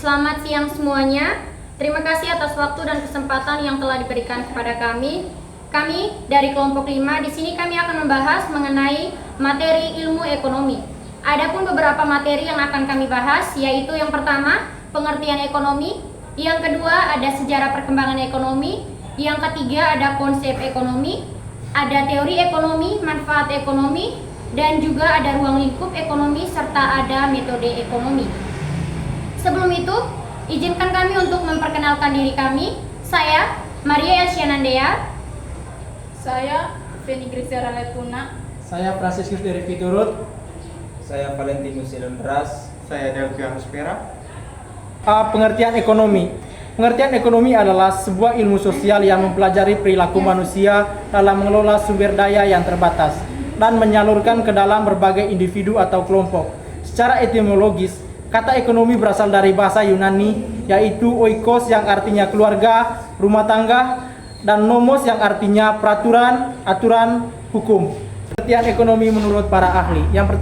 Selamat siang semuanya. Terima kasih atas waktu dan kesempatan yang telah diberikan kepada kami. Kami dari kelompok 5 di sini kami akan membahas mengenai materi ilmu ekonomi. Adapun beberapa materi yang akan kami bahas, yaitu yang pertama, pengertian ekonomi, yang kedua ada sejarah perkembangan ekonomi, yang ketiga ada konsep ekonomi, ada teori ekonomi, manfaat ekonomi, dan juga ada ruang lingkup ekonomi serta ada metode ekonomi. Sebelum itu, izinkan kami untuk memperkenalkan diri kami. Saya Maria Elsianandea. Saya Feni Grisia Letuna. Saya Franciscus dari Piturut. Saya Valentinus Silendras. Saya Delvianus Pera. Pengertian ekonomi. Pengertian ekonomi adalah sebuah ilmu sosial yang mempelajari perilaku manusia dalam mengelola sumber daya yang terbatas dan menyalurkan ke dalam berbagai individu atau kelompok. Secara etimologis, kata ekonomi berasal dari bahasa Yunani, yaitu oikos yang artinya keluarga, rumah tangga, dan nomos yang artinya peraturan, aturan, hukum. Pengertian ekonomi menurut para ahli. Yang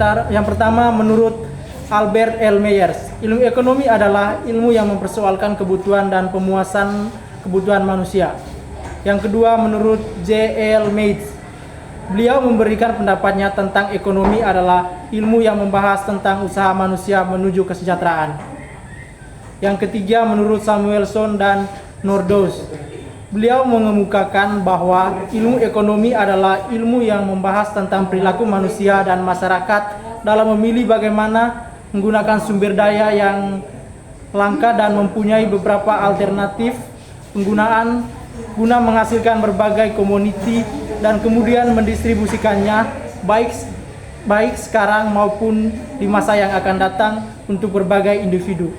pertama menurut Albert L. Meyers, ilmu ekonomi adalah ilmu yang mempersoalkan kebutuhan dan pemuasan kebutuhan manusia. Yang kedua menurut J. L. Mates, beliau memberikan pendapatnya tentang ekonomi adalah ilmu yang membahas tentang usaha manusia menuju kesejahteraan. Yang ketiga menurut Samuelson dan Nordhaus, beliau mengemukakan bahwa ilmu ekonomi adalah ilmu yang membahas tentang perilaku manusia dan masyarakat dalam memilih bagaimana menggunakan sumber daya yang langka dan mempunyai beberapa alternatif penggunaan guna menghasilkan berbagai komoditi dan kemudian mendistribusikannya baik sekarang maupun di masa yang akan datang untuk berbagai individu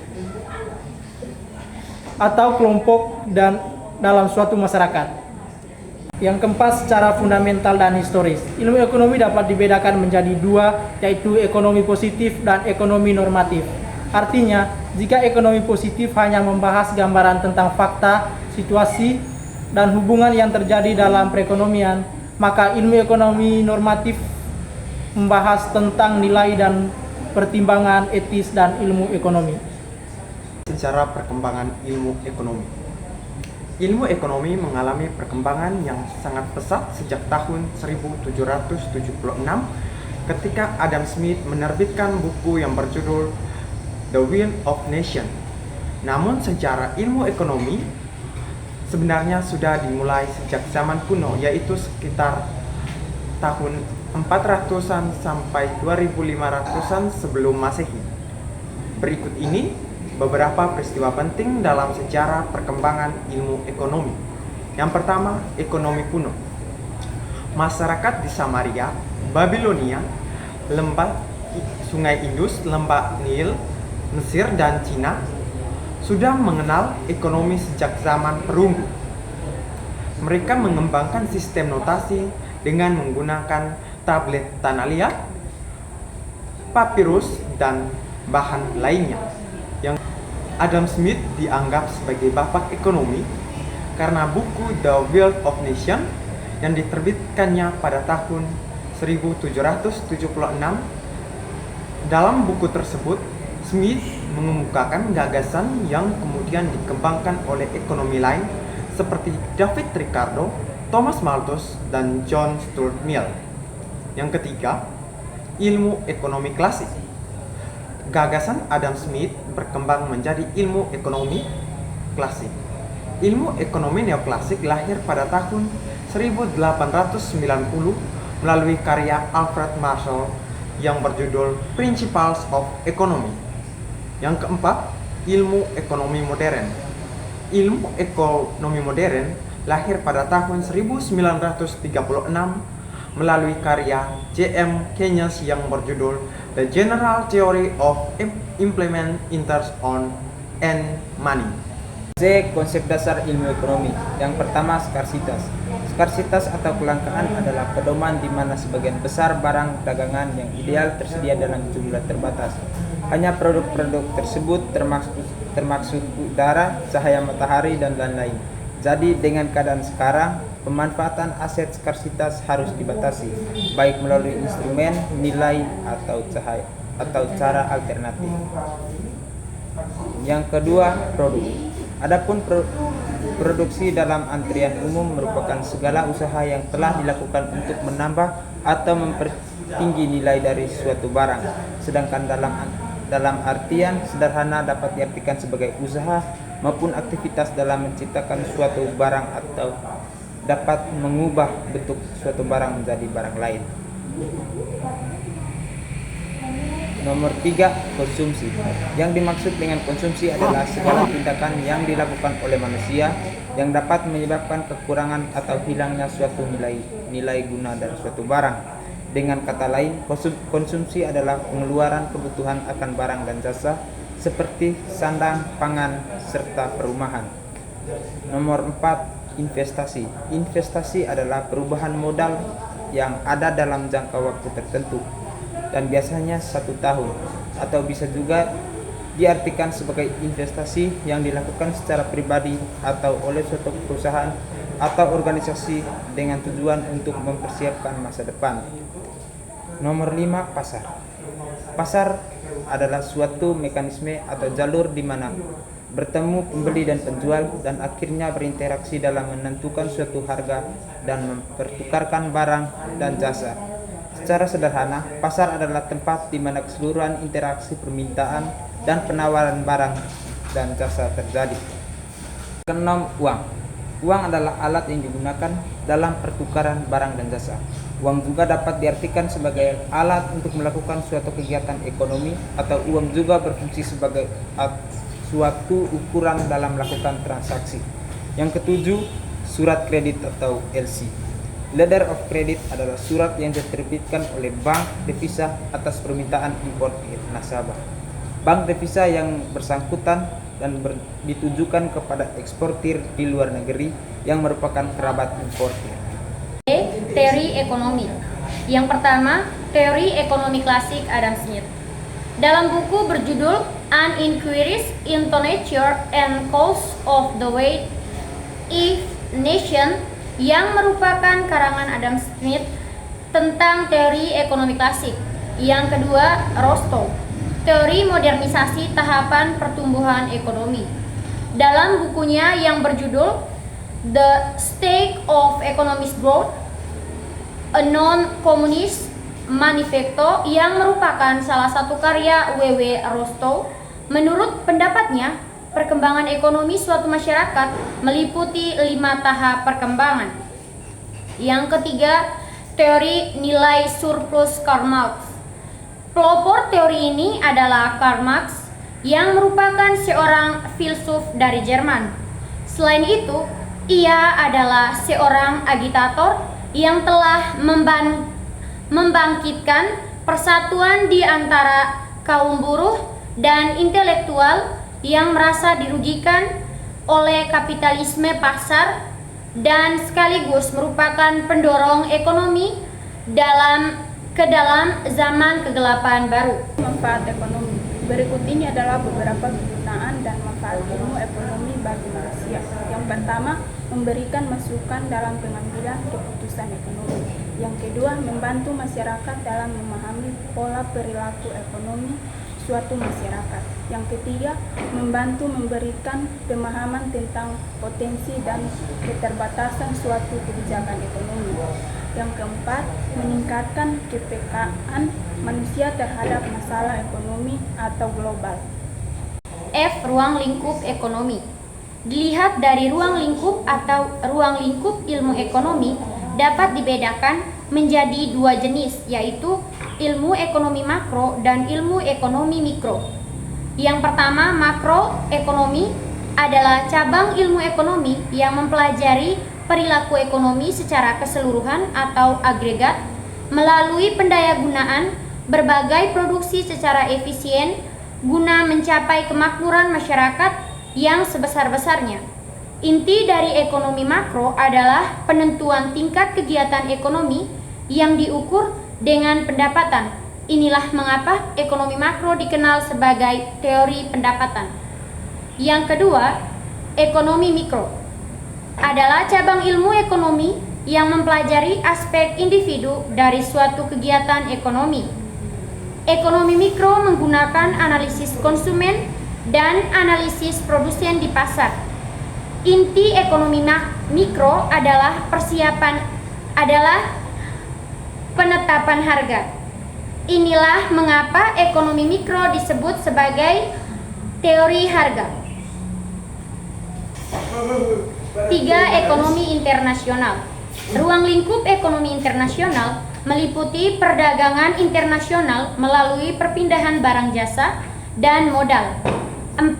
atau kelompok dan dalam suatu masyarakat. Yang keempat, secara fundamental dan historis. Ilmu ekonomi dapat dibedakan menjadi dua, yaitu ekonomi positif dan ekonomi normatif. Artinya, jika ekonomi positif hanya membahas gambaran tentang fakta, situasi, dan hubungan yang terjadi dalam perekonomian, maka ilmu ekonomi normatif membahas tentang nilai dan pertimbangan etis dan ilmu ekonomi. Sejarah perkembangan ilmu ekonomi. Ilmu ekonomi mengalami perkembangan yang sangat pesat sejak tahun 1776 ketika Adam Smith menerbitkan buku yang berjudul The Will of Nation. Namun sejarah ilmu ekonomi sebenarnya sudah dimulai sejak zaman kuno, yaitu sekitar tahun 400-an sampai 2500-an sebelum Masehi. Berikut ini beberapa peristiwa penting dalam sejarah perkembangan ilmu ekonomi. Yang pertama, ekonomi kuno. Masyarakat di Samaria, Babilonia, lembah Sungai Indus, lembah Nil, Mesir, dan Cina sudah mengenal ekonomi sejak zaman perunggu. Mereka mengembangkan sistem notasi dengan menggunakan tablet tanah liat, papirus, dan bahan lainnya. Adam Smith dianggap sebagai bapak ekonomi karena buku The Wealth of Nations yang diterbitkannya pada tahun 1776. Dalam buku tersebut, Smith mengemukakan gagasan yang kemudian dikembangkan oleh ekonomi lain seperti David Ricardo, Thomas Malthus, dan John Stuart Mill. Yang ketiga, ilmu ekonomi klasik. Gagasan Adam Smith berkembang menjadi ilmu ekonomi klasik. Ilmu ekonomi neoklasik lahir pada tahun 1890 melalui karya Alfred Marshall yang berjudul Principles of Economy. Yang keempat, ilmu ekonomi modern. Ilmu ekonomi modern lahir pada tahun 1936 melalui karya J.M. Keynes yang berjudul The General Theory of Implement Interest on and Money. Z. Konsep dasar ilmu ekonomi. Yang pertama, skarsitas. Skarsitas atau kelangkaan adalah pedoman di mana sebagian besar barang dagangan yang ideal tersedia dalam jumlah terbatas. Hanya produk-produk tersebut termaksud udara, cahaya matahari, dan lain-lain. Jadi dengan keadaan sekarang, pemanfaatan aset skarsitas harus dibatasi, baik melalui instrumen, nilai, atau cara alternatif. Yang kedua, produk. Adapun produksi dalam antrian umum merupakan segala usaha yang telah dilakukan untuk menambah atau mempertinggi nilai dari suatu barang. Sedangkan dalam artian sederhana dapat diartikan sebagai usaha maupun aktivitas dalam menciptakan suatu barang atau dapat mengubah bentuk suatu barang menjadi barang lain. Nomor 3, konsumsi. Yang dimaksud dengan konsumsi adalah segala tindakan yang dilakukan oleh manusia yang dapat menyebabkan kekurangan atau hilangnya suatu nilai guna dari suatu barang. Dengan kata lain, konsumsi adalah pengeluaran kebutuhan akan barang dan jasa seperti sandang, pangan, serta perumahan. Nomor 4, investasi. Investasi adalah perubahan modal yang ada dalam jangka waktu tertentu dan biasanya 1 tahun, atau bisa juga diartikan sebagai investasi yang dilakukan secara pribadi atau oleh suatu perusahaan atau organisasi dengan tujuan untuk mempersiapkan masa depan. Nomor 5, pasar. Pasar adalah suatu mekanisme atau jalur di mana bertemu pembeli dan penjual dan akhirnya berinteraksi dalam menentukan suatu harga dan mempertukarkan barang dan jasa. Secara sederhana, pasar adalah tempat di mana keseluruhan interaksi permintaan dan penawaran barang dan jasa terjadi. Keenam, uang. Uang adalah alat yang digunakan dalam pertukaran barang dan jasa. Uang juga dapat diartikan sebagai alat untuk melakukan suatu kegiatan ekonomi, atau uang juga berfungsi sebagai suatu ukuran dalam melakukan transaksi. Yang ketujuh, surat kredit atau LC. Letter of credit adalah surat yang diterbitkan oleh bank devisa atas permintaan importir nasabah. Bank devisa yang bersangkutan dan ditujukan kepada eksportir di luar negeri yang merupakan kerabat importir. Teori ekonomi. Yang pertama, teori ekonomi klasik Adam Smith. Dalam buku berjudul An Inquiries into Nature and Cause of the Way of Nation yang merupakan karangan Adam Smith tentang teori ekonomi klasik. Yang kedua, Rostow, teori modernisasi tahapan pertumbuhan ekonomi. Dalam bukunya yang berjudul The State of Economic Growth, a Non-Communist Manifesto yang merupakan salah satu karya W.W. Rostow, menurut pendapatnya, perkembangan ekonomi suatu masyarakat meliputi 5 tahap perkembangan. Yang ketiga, teori nilai surplus Karl Marx. Pelopor teori ini adalah Karl Marx yang merupakan seorang filsuf dari Jerman. Selain itu, ia adalah seorang agitator yang telah membangkitkan persatuan di antara kaum buruh dan intelektual yang merasa dirugikan oleh kapitalisme pasar dan sekaligus merupakan pendorong ekonomi ke dalam zaman kegelapan baru. Manfaat ekonomi. Berikut ini adalah beberapa kegunaan dan manfaat ilmu ekonomi bagi manusia. Yang pertama, memberikan masukan dalam pengambilan keputusan ekonomi. Yang kedua, membantu masyarakat dalam memahami pola perilaku ekonomi suatu masyarakat. Yang ketiga, membantu memberikan pemahaman tentang potensi dan keterbatasan suatu kebijakan ekonomi. Yang keempat, meningkatkan kepekaan manusia terhadap masalah ekonomi atau global. F. Ruang lingkup ekonomi. Dilihat dari ruang lingkup atau ruang lingkup ilmu ekonomi dapat dibedakan menjadi 2 jenis, yaitu ilmu ekonomi makro dan ilmu ekonomi mikro. Yang pertama, makroekonomi adalah cabang ilmu ekonomi yang mempelajari perilaku ekonomi secara keseluruhan atau agregat melalui pendayagunaan berbagai produksi secara efisien guna mencapai kemakmuran masyarakat yang sebesar-besarnya. Inti dari ekonomi makro adalah penentuan tingkat kegiatan ekonomi yang diukur dengan pendapatan. Inilah mengapa ekonomi makro dikenal sebagai teori pendapatan. Yang kedua, ekonomi mikro adalah cabang ilmu ekonomi yang mempelajari aspek individu dari suatu kegiatan ekonomi. Ekonomi mikro menggunakan analisis konsumen dan analisis produsen di pasar. Inti ekonomi mikro adalah penetapan harga. Inilah mengapa ekonomi mikro disebut sebagai teori harga. 3. Ekonomi internasional. Ruang lingkup ekonomi internasional meliputi perdagangan internasional melalui perpindahan barang jasa dan modal. 4.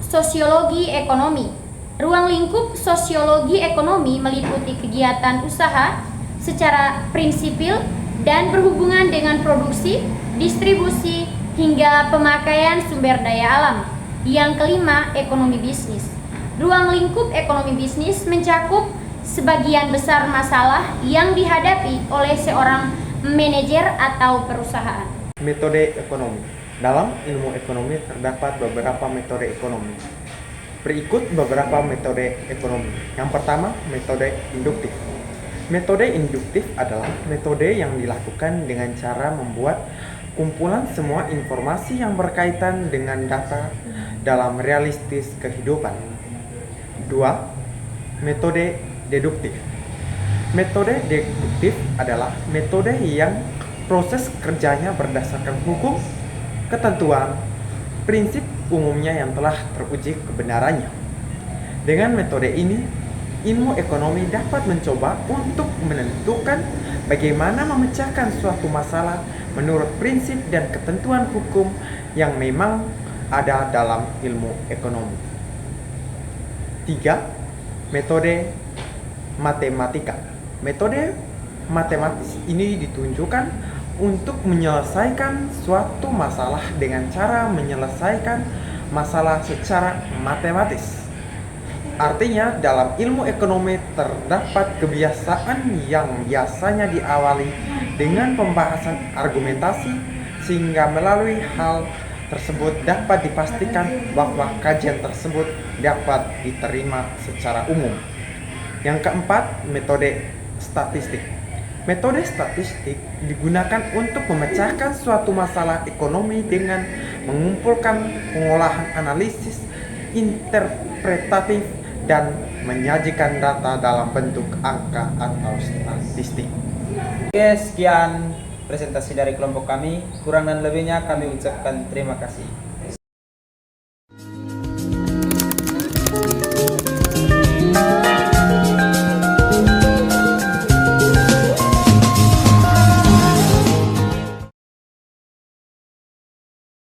Sosiologi ekonomi. Ruang lingkup sosiologi ekonomi meliputi kegiatan usaha secara prinsipil dan berhubungan dengan produksi, distribusi, hingga pemakaian sumber daya alam. Yang kelima, ekonomi bisnis. Ruang lingkup ekonomi bisnis mencakup sebagian besar masalah yang dihadapi oleh seorang manajer atau perusahaan. Metode ekonomi. Dalam ilmu ekonomi terdapat beberapa metode ekonomi. Berikut beberapa metode ekonomi. Yang pertama, metode induktif. Metode induktif adalah metode yang dilakukan dengan cara membuat kumpulan semua informasi yang berkaitan dengan data dalam realistis kehidupan. 2. Metode deduktif. Metode deduktif adalah metode yang proses kerjanya berdasarkan hukum, ketentuan, prinsip umumnya yang telah teruji kebenarannya. Dengan metode ini, ilmu ekonomi dapat mencoba untuk menentukan bagaimana memecahkan suatu masalah menurut prinsip dan ketentuan hukum yang memang ada dalam ilmu ekonomi. 3. Metode matematika. Metode matematis ini ditunjukkan untuk menyelesaikan suatu masalah dengan cara menyelesaikan masalah secara matematis. Artinya, dalam ilmu ekonomi terdapat kebiasaan yang biasanya diawali dengan pembahasan argumentasi, sehingga melalui hal tersebut dapat dipastikan bahwa kajian tersebut dapat diterima secara umum. Yang keempat, metode statistik. Metode statistik digunakan untuk memecahkan suatu masalah ekonomi dengan mengumpulkan pengolahan analisis interpretatif dan menyajikan data dalam bentuk angka atau statistik. Oke, sekian presentasi dari kelompok kami. Kurang dan lebihnya kami ucapkan terima kasih.